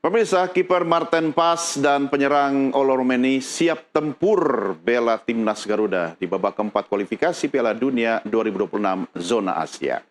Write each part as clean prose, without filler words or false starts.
Pemirsa, kiper Martin Pas dan penyerang Oloromeni siap tempur bela timnas Garuda di babak keempat kualifikasi Piala Dunia 2026 zona Asia.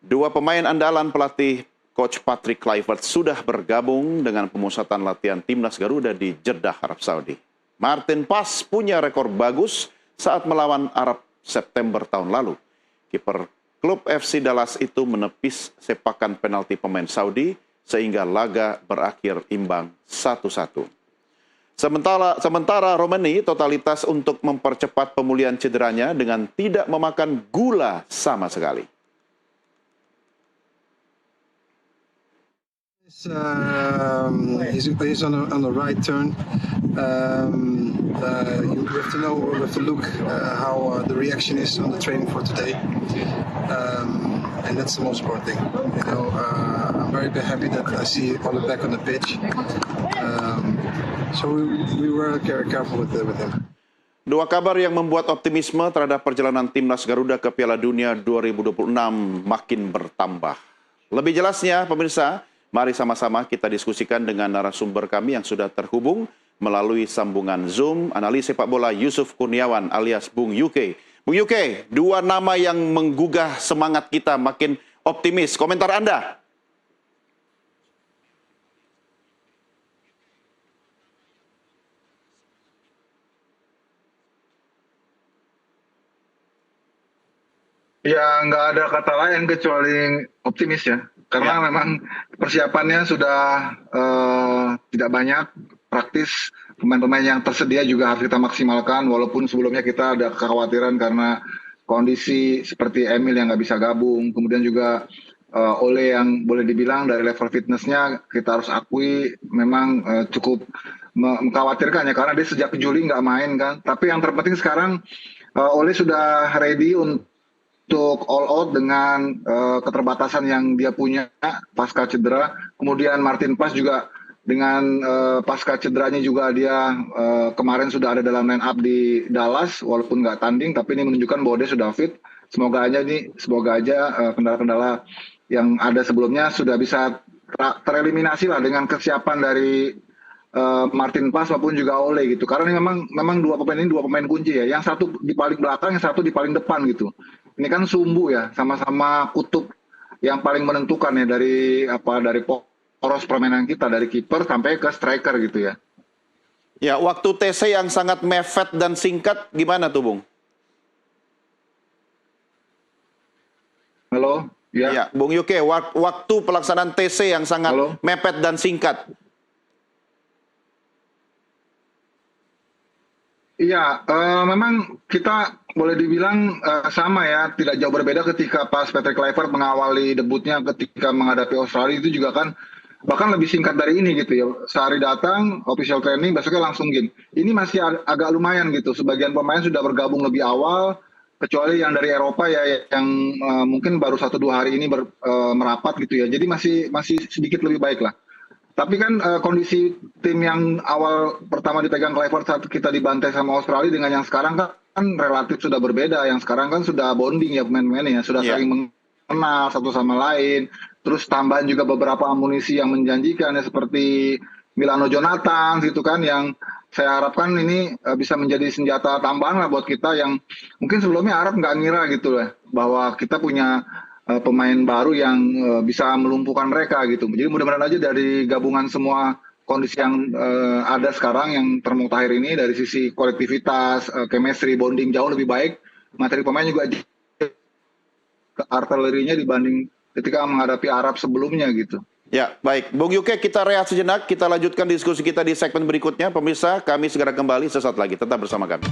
Dua pemain andalan pelatih Coach Patrick Kluivert sudah bergabung dengan pemusatan latihan timnas Garuda di Jeddah, Arab Saudi. Martin Pas punya rekor bagus saat melawan Arab September tahun lalu. Kiper klub FC Dallas itu menepis sepakan penalti pemain Saudi sehingga laga berakhir imbang 1-1. Sementara Romeni totalitas untuk mempercepat pemulihan cederanya dengan tidak memakan gula sama sekali. He's on the right turn. You have to look how the reaction is on the training for today, and that's the most important thing. I'm very happy that I see Ole back on the pitch. So we were very careful with him. Dua kabar yang membuat optimisme terhadap perjalanan timnas Garuda ke Piala Dunia 2026 makin bertambah. Lebih jelasnya, pemirsa, mari sama-sama kita diskusikan dengan narasumber kami yang sudah terhubung melalui sambungan Zoom, analis sepak bola Yusuf Kurniawan alias Bung Yuke. Bung Yuke, dua nama yang menggugah semangat kita makin optimis. Komentar Anda? Ya, nggak ada kata lain kecuali optimis ya. Karena memang persiapannya sudah tidak banyak, praktis. Pemain-pemain yang tersedia juga harus kita maksimalkan. Walaupun sebelumnya kita ada kekhawatiran karena kondisi seperti Emil yang nggak bisa gabung. Kemudian juga Ole yang boleh dibilang dari level fitnessnya kita harus akui memang cukup mengkhawatirkan ya. Karena dia sejak Juli nggak main kan. Tapi yang terpenting sekarang Ole sudah ready untuk all out dengan keterbatasan yang dia punya pasca cedera. Kemudian Martin Pas juga dengan pasca cederanya juga dia kemarin sudah ada dalam line up di Dallas walaupun nggak tanding, tapi ini menunjukkan bahwa dia sudah fit. Semoga aja kendala-kendala yang ada sebelumnya sudah bisa tereliminasi lah dengan kesiapan dari Martin Pas maupun juga Ole gitu. Karena ini memang dua pemain kunci ya. Yang satu di paling belakang, yang satu di paling depan gitu. Ini kan sumbu ya, sama-sama kutub yang paling menentukan ya dari poros permainan kita, dari kiper sampai ke striker gitu ya. Ya, waktu TC yang sangat mepet dan singkat gimana tuh, Bung? Halo? Ya, Bung Yuke, waktu pelaksanaan TC yang sangat mepet dan singkat. Iya, memang kita boleh dibilang sama ya, tidak jauh berbeda ketika pas Patrick Kluivert mengawali debutnya ketika menghadapi Australia itu juga kan bahkan lebih singkat dari ini gitu ya. Sehari datang, official training, besoknya langsung game. Ini masih agak lumayan gitu, sebagian pemain sudah bergabung lebih awal, kecuali yang dari Eropa ya yang mungkin baru 1-2 hari ini merapat gitu ya. Jadi masih sedikit lebih baik lah. Tapi kan kondisi tim yang awal pertama dipegang Kluivert saat kita dibantai sama Australia dengan yang sekarang kan relatif sudah berbeda. Yang sekarang kan sudah bonding ya pemain-pemainnya, sudah saling mengenal satu sama lain. Terus tambahan juga beberapa amunisi yang menjanjikan ya seperti Milano Jonathan gitu kan, yang saya harapkan ini bisa menjadi senjata tambahan lah buat kita yang mungkin sebelumnya Arab nggak ngira gitu lah bahwa kita punya pemain baru yang bisa melumpuhkan mereka gitu. Jadi mudah-mudahan aja dari gabungan semua kondisi yang ada sekarang yang termutakhir ini dari sisi kolektivitas, chemistry, bonding jauh lebih baik. Materi pemain juga artilerinya dibanding ketika menghadapi Arab sebelumnya gitu. Ya, baik. Bung Yuke, kita rehat sejenak. Kita lanjutkan diskusi kita di segmen berikutnya. Pemirsa, kami segera kembali sesaat lagi. Tetap bersama kami.